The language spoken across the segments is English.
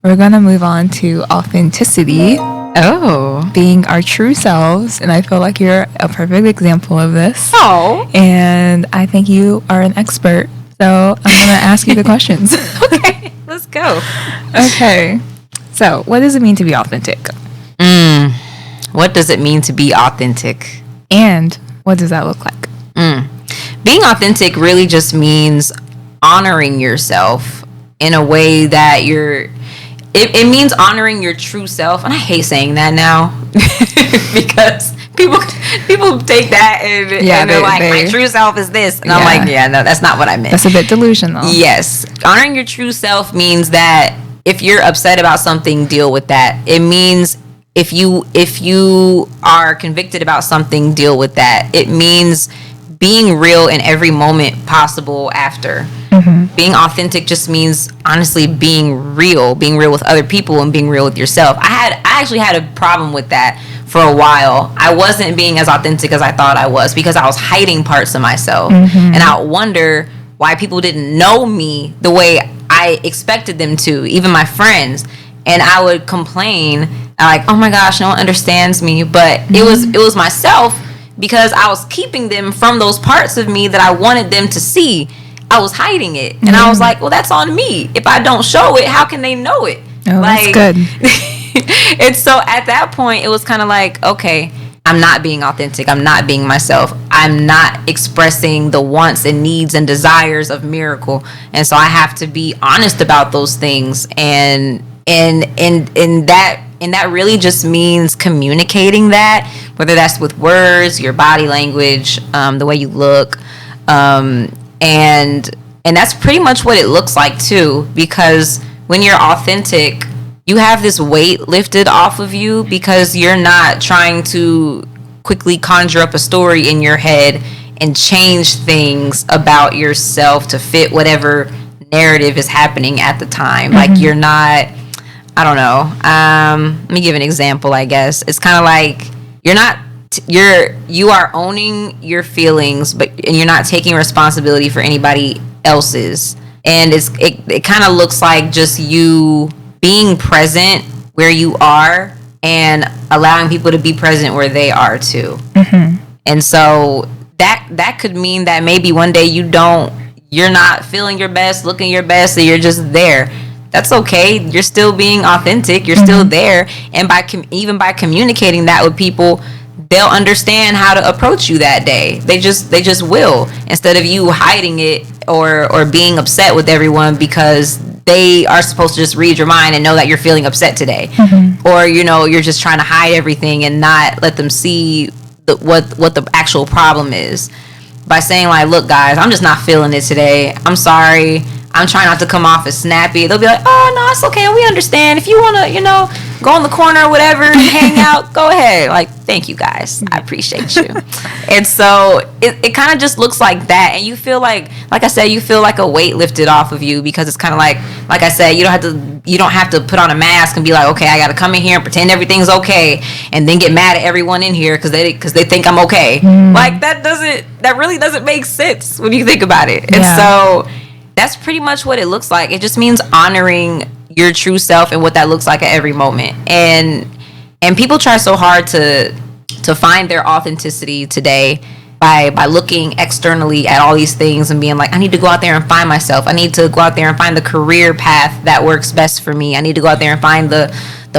we're going to move on to authenticity. Oh. Being our true selves. And I feel like you're a perfect example of this. Oh. And I think you are an expert. So I'm going to ask you the questions. Okay, let's go. Okay. So what does it mean to be authentic? What does it mean to be authentic? And what does that look like? Being authentic really just means honoring yourself in a way that it means honoring your true self. And I hate saying that now because people take that and they're like, my true self is this. And I'm like, yeah, no, that's not what I meant. That's a bit delusional. Yes. Honoring your true self means that if you're upset about something, deal with that. It means if you are convicted about something, deal with that. It means being real in every moment possible after. Being authentic just means honestly being real with other people and being real with yourself. I actually had a problem with that for a while. I wasn't being as authentic as I thought I was because I was hiding parts of myself. And I would wonder why people didn't know me the way I expected them to, even my friends. And I would complain like, oh my gosh, no one understands me. But it was myself, because I was keeping them from those parts of me that I wanted them to see. I was hiding it. And I was like, well, that's on me. If I don't show it, how can they know it? Oh, like, that's good. And so at that point, it was kind of like, okay, I'm not being authentic. I'm not being myself. I'm not expressing the wants and needs and desires of Mirakle. And so I have to be honest about those things. And that really just means communicating that, whether that's with words, your body language, the way you look, and that's pretty much what it looks like too. Because when you're authentic, you have this weight lifted off of you because you're not trying to quickly conjure up a story in your head and change things about yourself to fit whatever narrative is happening at the time. Like you're not, I don't know. Let me give an example, I guess. It's kind of like you are owning your feelings, and you're not taking responsibility for anybody else's. And it kind of looks like just you being present where you are and allowing people to be present where they are too. And so that could mean that maybe one day you're not feeling your best, looking your best, so you're just there. That's okay. You're still being authentic. You're still there. And even by communicating that with people, they'll understand how to approach you that day. They just will, instead of you hiding it or being upset with everyone because they are supposed to just read your mind and know that you're feeling upset today. Or, you're just trying to hide everything and not let them see what the actual problem is. By saying like, look guys, I'm just not feeling it today. I'm sorry. I'm trying not to come off as snappy. They'll be like, oh, no, it's okay. We understand. If you want to, go in the corner or whatever and hang out, go ahead. Like, thank you, guys. I appreciate you. And so it kind of just looks like that. And you feel like I said, you feel like a weight lifted off of you, because it's kind of like I said, you don't have to put on a mask and be like, okay, I got to come in here and pretend everything's okay and then get mad at everyone in here because they think I'm okay. Like, that really doesn't make sense when you think about it. And so that's pretty much what it looks like. It just means honoring your true self and what that looks like at every moment. And people try so hard to find their authenticity today by looking externally at all these things and being like, I need to go out there and find myself. I need to go out there and find the career path that works best for me. I need to go out there and find the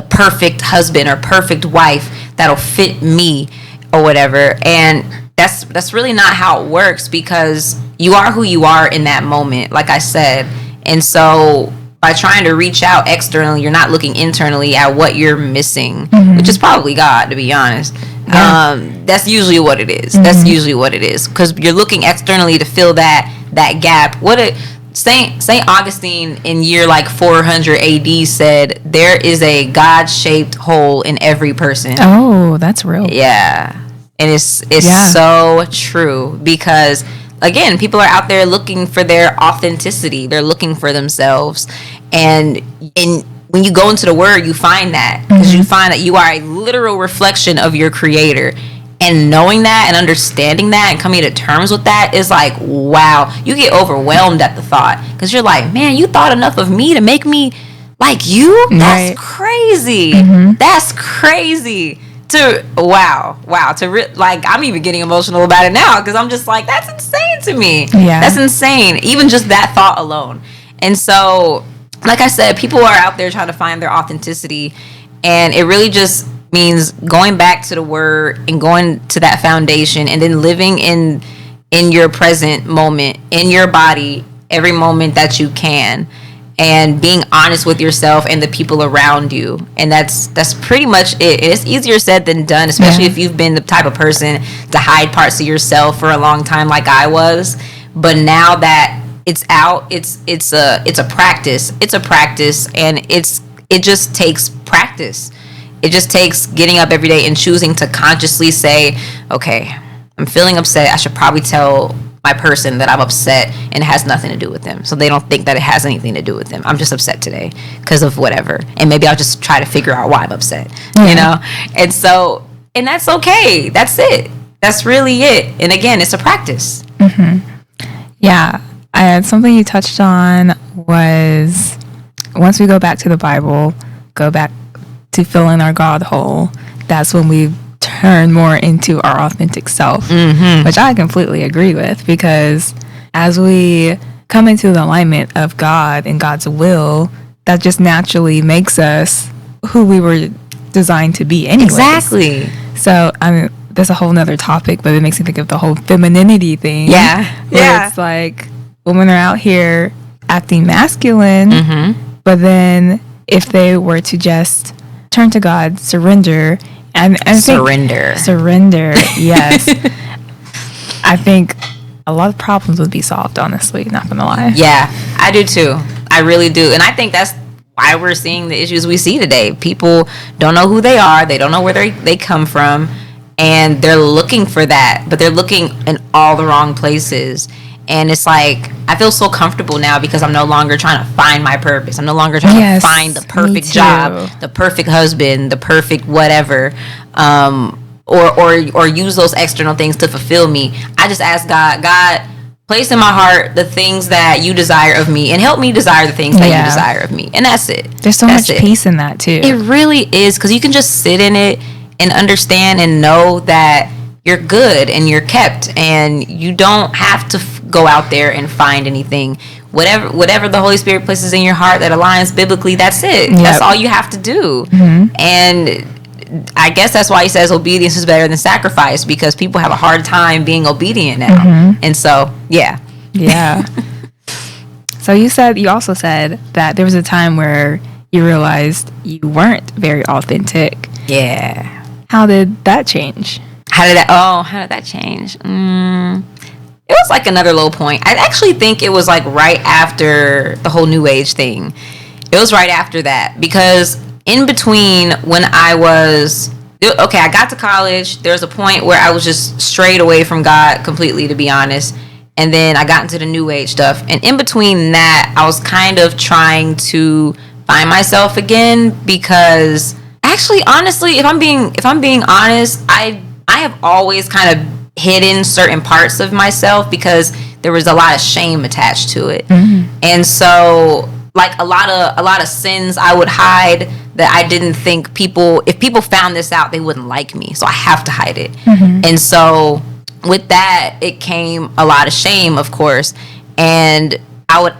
perfect husband or perfect wife that'll fit me or whatever. And that's really not how it works, because you are who you are in that moment, like I said. And so by trying to reach out externally, you're not looking internally at what you're missing, which is probably God, to be honest. That's usually what it is. That's usually what it is, because you're looking externally to fill that gap. Saint Augustine in year 400 AD said, there is a God-shaped hole in every person. Oh, that's real. Yeah. And it's so true, because again, people are out there looking for their authenticity. They're looking for themselves. And when you go into the word, you find that, because you find that you are a literal reflection of your creator. And knowing that and understanding that and coming to terms with that is like, wow, you get overwhelmed at the thought, because you're like, man, you thought enough of me to make me Like you? That's Right. crazy. That's crazy. Wow. Like, I'm even getting emotional about it now because I'm just like, that's insane to me. Yeah. That's insane. Even just that thought alone. And so, like I said, people are out there trying to find their authenticity, and it really just means going back to the word and going to that foundation, and then living in your present moment, in your body, every moment that you can, and being honest with yourself and the people around you. And that's pretty much it. It's easier said than done, especially if you've been the type of person to hide parts of yourself for a long time, like I was. But now that it's out, it's a practice. It's a practice, and it just takes practice. It just takes getting up every day and choosing to consciously say, okay, I'm feeling upset. I should probably tell my person that I'm upset, and it has nothing to do with them, so they don't think that it has anything to do with them. I'm just upset today because of whatever, and maybe I'll just try to figure out why I'm upset, you know. And so, and that's okay. That's it. That's really it. And again, it's a practice. Yeah. Something you touched on was, once we go back to the Bible, go back to filling our God hole, that's when we turn more into our authentic self, which I completely agree with, because as we come into the alignment of God and God's will, that just naturally makes us who we were designed to be anyways. Exactly. So, I mean, that's a whole nother topic, but it makes me think of the whole femininity thing. Where it's like, women are out here acting masculine, but then if they were to just turn to God, surrender, and surrender, yes. I think a lot of problems would be solved, honestly, not gonna lie. Yeah, I do too. I really do. And I think that's why we're seeing the issues we see today. People don't know who they are. They don't know where they come from. And they're looking for that. But they're looking in all the wrong places. And it's like, I feel so comfortable now because I'm no longer trying to find my purpose. I'm no longer trying to find the perfect job, the perfect husband, the perfect whatever, or use those external things to fulfill me. I just ask God, place in my heart the things that you desire of me, and help me desire the things that you desire of me. And that's it. There's so much peace in that too. It really is, because you can just sit in it and understand and know that you're good and you're kept, and you don't have to go out there and find anything. Whatever the Holy Spirit places in your heart that aligns biblically, that's it. That's all you have to do. And I guess that's why he says obedience is better than sacrifice, because people have a hard time being obedient now. And so, yeah. So you also said that there was a time where you realized you weren't very authentic. Yeah. How did that change? How did that change? It was like another low point. I actually think it was like right after the whole New Age thing. It was right after that, because in between when I got to college, there was a point where I was just strayed away from God completely, to be honest. And then I got into the New Age stuff. And in between that, I was kind of trying to find myself again, because actually, honestly, if I'm being honest, I have always kind of hidden certain parts of myself because there was a lot of shame attached to it. And so, like, a lot of sins I would hide that I didn't think if people found this out, they wouldn't like me. So I have to hide it. And so with that, it came a lot of shame, of course. And I would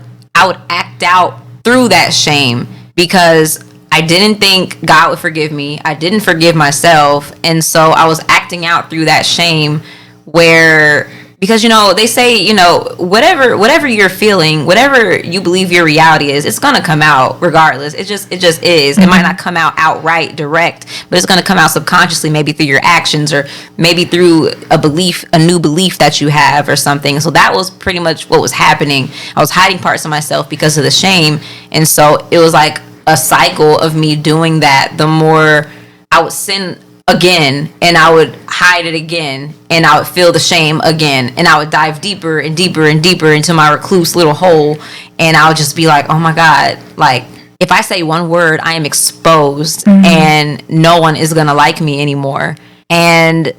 act out through that shame because I didn't think God would forgive me. I didn't forgive myself. And so I was acting out through that shame, because, they say, whatever you're feeling, whatever you believe your reality is, it's going to come out regardless. It just is. It might not come out outright direct, but it's going to come out subconsciously, maybe through your actions, or maybe through a new belief that you have or something. So that was pretty much what was happening. I was hiding parts of myself because of the shame. And so it was like a cycle of me doing that. The more I would sin again, and I would hide it again, and I would feel the shame again, and I would dive deeper and deeper and deeper into my recluse little hole, and I would just be like, oh my God, like, if I say one word, I am exposed, and no one is gonna like me anymore. And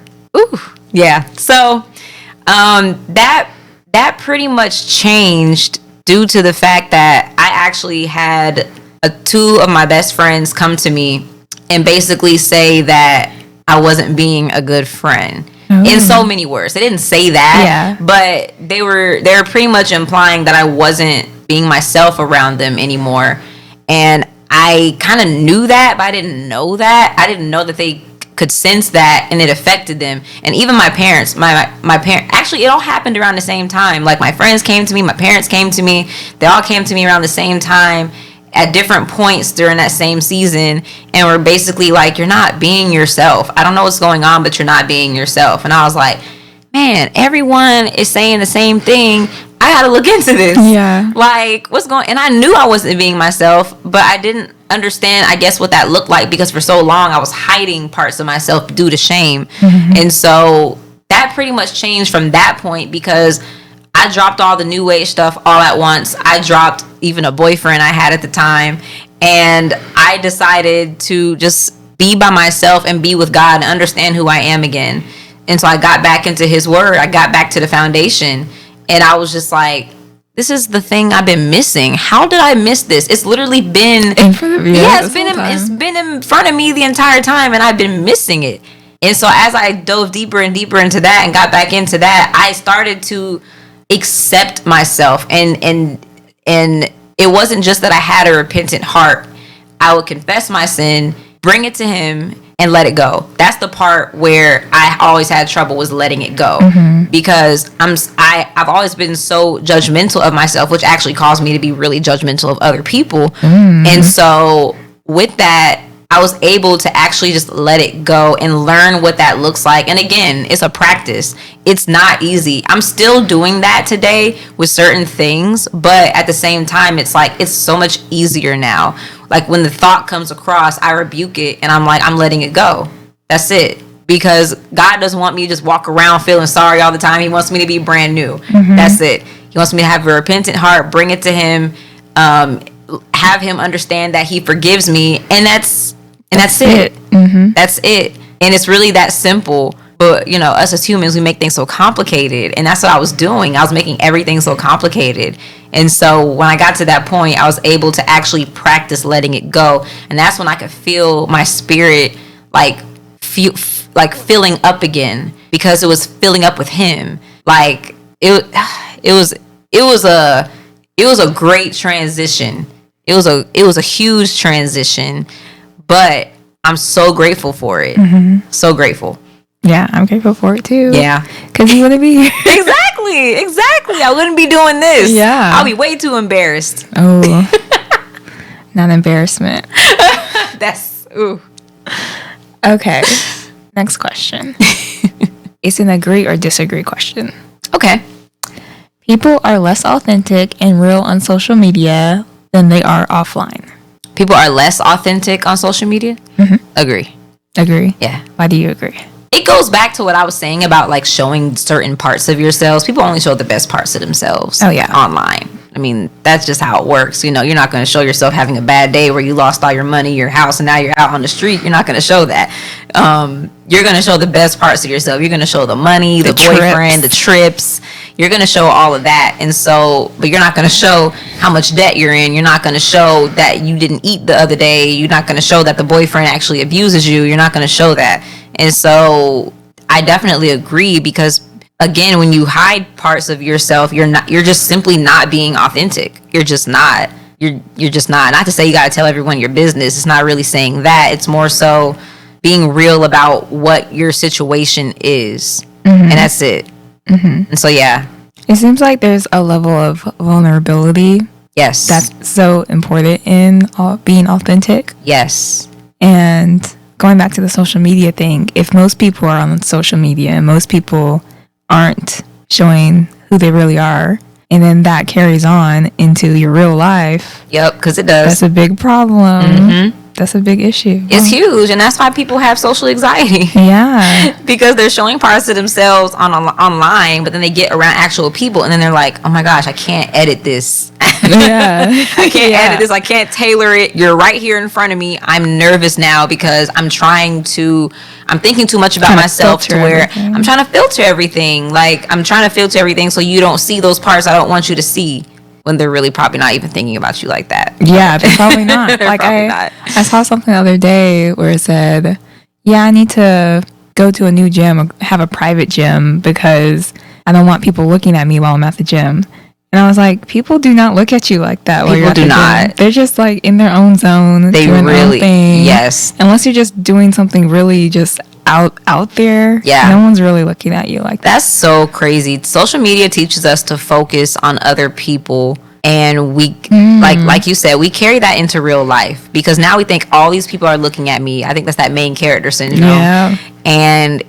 so that pretty much changed due to the fact that I actually had two of my best friends come to me and basically say that I wasn't being a good friend. In so many words. They didn't say that, but they were pretty much implying that I wasn't being myself around them anymore. And I kind of knew that, but I didn't know that. I didn't know that they could sense that, and it affected them. And even my parents, my parents, actually, it all happened around the same time. Like, my friends came to me, my parents came to me. They all came to me around the same time at different points during that same season, and were basically like, you're not being yourself. I don't know what's going on, but you're not being yourself. And I was like, man, everyone is saying the same thing. I gotta look into this. Yeah. Like, what's going, and I knew I wasn't being myself, but I didn't understand, I guess, what that looked like, because for so long I was hiding parts of myself due to shame. And so that pretty much changed from that point, because I dropped all the new age stuff all at once. I dropped even a boyfriend I had at the time, and I decided to just be by myself and be with God and understand who I am again. And so I got back into his word. I got back to the foundation, and I was just like, this is the thing I've been missing. How did I miss this? It's literally been in front of you. Yeah, it's been in front of me the entire time, and I've been missing it. And so as I dove deeper and deeper into that and got back into that, I started to accept myself, and it wasn't just that I had a repentant heart. I would confess my sin, bring it to him, and let it go. That's the part where I always had trouble, was letting it go, because I've always been so judgmental of myself, which actually caused me to be really judgmental of other people. And so with that, I was able to actually just let it go and learn what that looks like. And again, it's a practice. It's not easy. I'm still doing that today with certain things, but at the same time, it's like, it's so much easier now. Like, when the thought comes across, I rebuke it, and I'm like, I'm letting it go. That's it. Because God doesn't want me to just walk around feeling sorry all the time. He wants me to be brand new. That's it. He wants me to have a repentant heart, bring it to him, have him understand that he forgives me, and that's it. That's it. And it's really that simple. But, you know, us as humans, we make things so complicated. And that's what I was doing. I was making everything so complicated. And so when I got to that point, I was able to actually practice letting it go. And that's when I could feel my spirit like filling up again, because it was filling up with him. Like, it was a great transition. It was a huge transition. But I'm so grateful for it. So grateful. Yeah, I'm grateful for it too. Yeah. Because you wouldn't be here. Exactly. I wouldn't be doing this. Yeah. I'll be way too embarrassed. Oh. Not embarrassment. That's, ooh. Okay. Next question. It's an agree or disagree question. Okay. People are less authentic and real on social media than they are offline. People are less authentic on social media? Agree. Yeah. Why do you agree? It goes back to what I was saying about, like, showing certain parts of yourselves. People only show the best parts of themselves. Oh, yeah. Online. I mean, that's just how it works. You know, you're not going to show yourself having a bad day where you lost all your money, your house, and now you're out on the street. You're not going to show that. You're going to show the best parts of yourself. You're going to show the money, the boyfriend, the trips. You're going to show all of that. And so, but you're not going to show how much debt you're in. You're not going to show that you didn't eat the other day. You're not going to show that the boyfriend actually abuses you. You're not going to show that. And so I definitely agree, because again, when you hide parts of yourself, you're just simply not being authentic. You're just not. You're just not. Not to say you got to tell everyone your business. It's not really saying that. It's more so being real about what your situation is. And that's it. And so, yeah. It seems like there's a level of vulnerability. Yes. That's so important in being authentic. Yes. And going back to the social media thing, if most people are on social media and most people aren't showing who they really are, and then that carries on into your real life. Yep, because it does. That's a big problem. That's a big issue. It's huge, and that's why people have social anxiety. Yeah. Because they're showing parts of themselves online, but then they get around actual people, and then they're like, oh my gosh, I can't edit this. Yeah. I can't edit this. I can't tailor it. You're right here in front of me. I'm nervous now because I'm thinking too much about myself to where I'm trying to filter everything. Like, I'm trying to filter everything so you don't see those parts I don't want you to see. when they're really probably not even thinking about you like that. Yeah, they're probably not. They're Like probably not. I saw something the other day where it said, yeah, I need to go to a new gym or have a private gym because I don't want people looking at me while I'm at the gym. And I was like, people do not look at you like that. While you're at the gym. They're just like in their own zone. They doing their really, own thing. yes. Unless you're just doing something really just out there. Yeah. No one's really looking at you like that. That's so crazy. Social media teaches us to focus on other people. And we, like you said, we carry that into real life because now we think all these people are looking at me. I think that's that main character syndrome. Yeah. And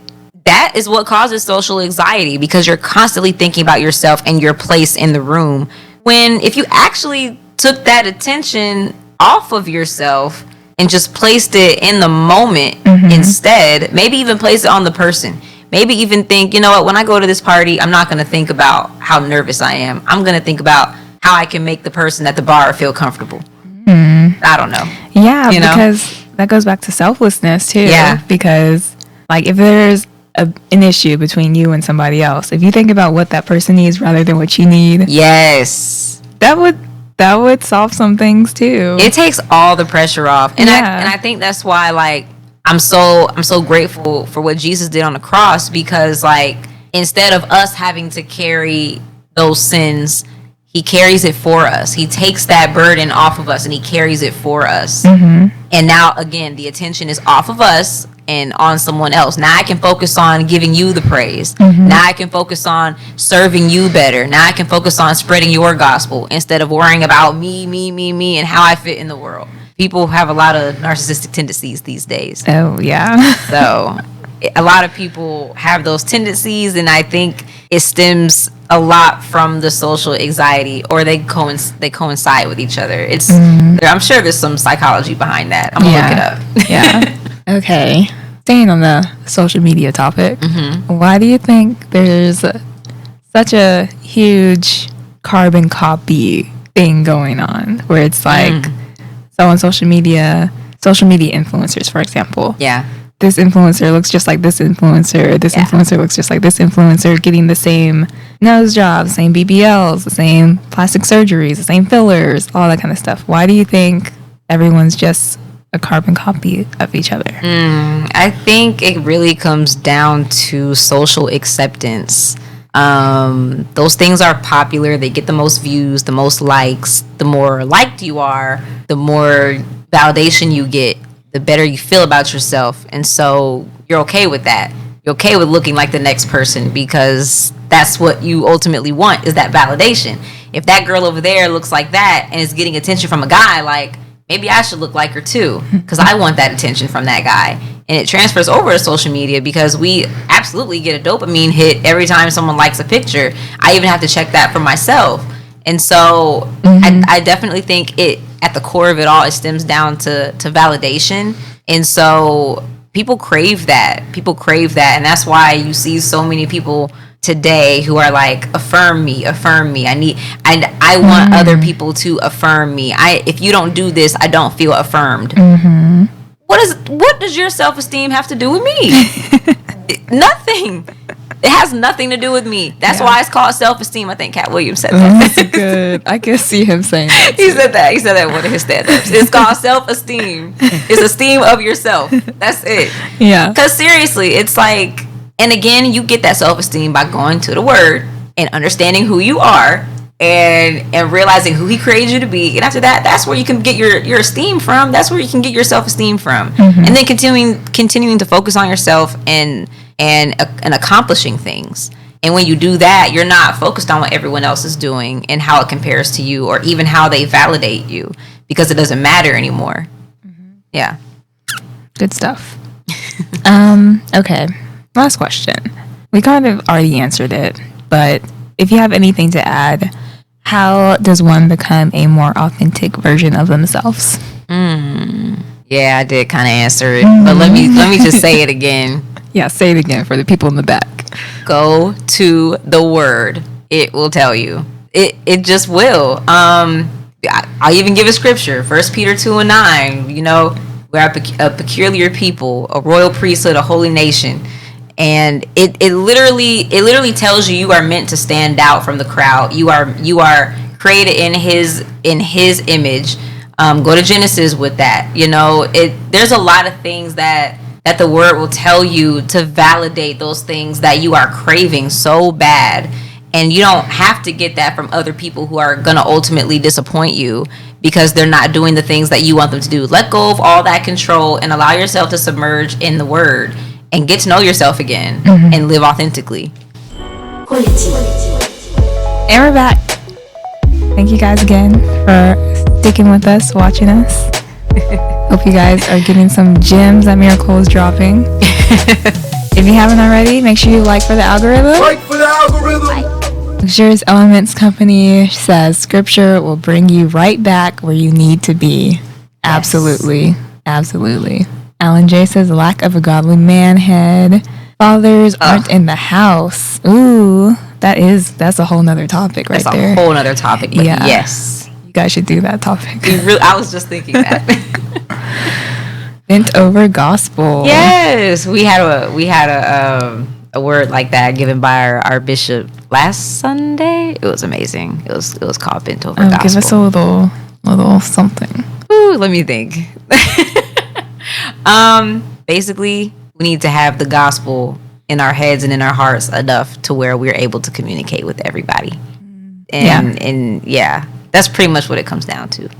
that is what causes social anxiety because you're constantly thinking about yourself and your place in the room. When if you actually took that attention off of yourself and just placed it in the moment instead, maybe even place it on the person. Maybe even think, you know what, when I go to this party, I'm not going to think about how nervous I am. I'm going to think about how I can make the person at the bar feel comfortable. I don't know. Yeah, because that goes back to selflessness too. Yeah. Because like if there's an issue between you and somebody else, if you think about what that person needs rather than what you need, yes, that would solve some things too. It takes all the pressure off. And Yeah. I think that's why like I'm so grateful for what Jesus did on the cross because like instead of us having to carry those sins, he carries it for us. He takes that burden off of us and he carries it for us. And now again, the attention is off of us and on someone else. Now I can focus on giving you the praise. Now I can focus on serving you better. Now I can focus on spreading your gospel instead of worrying about me, and how I fit in the world. People have a lot of narcissistic tendencies these days. Oh, yeah. So a lot of people have those tendencies, and I think it stems a lot from the social anxiety, or they coincide with each other. It's I'm sure there's some psychology behind that. I'm gonna look it up. Yeah. Okay. Staying on the social media topic, why do you think there's such a huge carbon copy thing going on where it's like so on social media influencers, for example. Yeah. This influencer looks just like this influencer. This influencer looks just like this influencer, getting the same nose jobs, same BBLs, the same plastic surgeries, the same fillers, all that kind of stuff. Why do you think everyone's just a carbon copy of each other? I think it really comes down to social acceptance. Those things are popular. They get the most views, the most likes. The more liked you are, the more validation you get, the better you feel about yourself. And so you're okay with that. You're okay with looking like the next person because that's what you ultimately want, is that validation. If that girl over there looks like that and is getting attention from a guy, like, maybe I should look like her too because I want that attention from that guy. And it transfers over to social media because we absolutely get a dopamine hit every time someone likes a picture. I even have to check that for myself. And so I definitely think it, at the core of it all, it stems down to validation. And so people crave that. And that's why you see so many people today who are like, affirm me. I want other people to affirm me. If you don't do this, I don't feel affirmed. What does your self-esteem have to do with me? Nothing. It has nothing to do with me. That's why it's called self-esteem. I think Cat Williams said that. That's good. I can see him saying that. He said that in one of his stand-ups. It's called self-esteem. It's esteem of yourself. That's it. Yeah. Because seriously, it's like, and again, you get that self-esteem by going to the Word and understanding who you are and realizing who He created you to be. And after that, that's where you can get your esteem from. That's where you can get your self-esteem from. And then continuing to focus on yourself and accomplishing things. And when you do that, you're not focused on what everyone else is doing and how it compares to you or even how they validate you, because it doesn't matter anymore. Yeah. Good stuff. Okay. Last question. We kind of already answered it, but if you have anything to add, how does one become a more authentic version of themselves? Yeah, I did kind of answer it, but let me just say it again. Yeah, say it again for the people in the back. Go to the Word. It will tell you. It just will. I'll even give a scripture. 1 Peter 2:9. You know, we're a peculiar people, a royal priesthood, a holy nation. And it literally tells you are meant to stand out from the crowd. You are created in his image. Go to Genesis with that. You know, there's a lot of things that the word will tell you to validate those things that you are craving so bad. And you don't have to get that from other people who are going to ultimately disappoint you because they're not doing the things that you want them to do. Let go of all that control and allow yourself to submerge in the word and get to know yourself again and live authentically. And we're back. Thank you guys again for sticking with us, watching us. Hope you guys are getting some gems that Mirakle is dropping. If you haven't already, make sure you like for the algorithm. Like for the algorithm. Luxurious Elements Company says scripture will bring you right back where you need to be. Absolutely. Absolutely. Alan J says lack of a godly manhead. Fathers aren't in the house. Ooh, that's a whole nother topic right there. That's a whole nother topic, but yes. You guys should do that topic. I was just thinking that. Bent over gospel. Yes, we had a word like that given by our bishop last Sunday. It was amazing. It was called bent over gospel. Give us a little something. Ooh, let me think. Basically, we need to have the gospel in our heads and in our hearts enough to where we're able to communicate with everybody. And that's pretty much what it comes down to.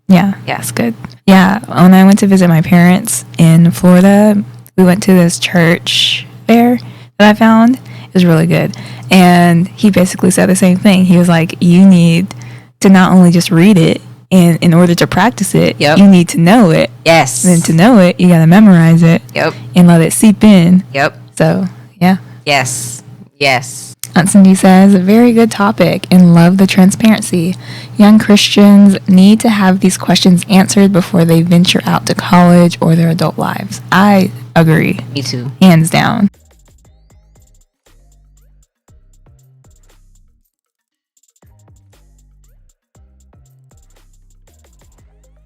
Yeah, that's good. Yeah, when I went to visit my parents in Florida, we went to this church fair that I found. It was really good. And he basically said the same thing. He was like, you need to not only just read it, and in order to practice it, you need to know it. Yes. And then to know it, you got to memorize it. Yep. And let it seep in. Yep. So, yeah. Yes. Aunt Cindy says, a very good topic and love the transparency. Young Christians need to have these questions answered before they venture out to college or their adult lives. I agree. Me too. Hands down.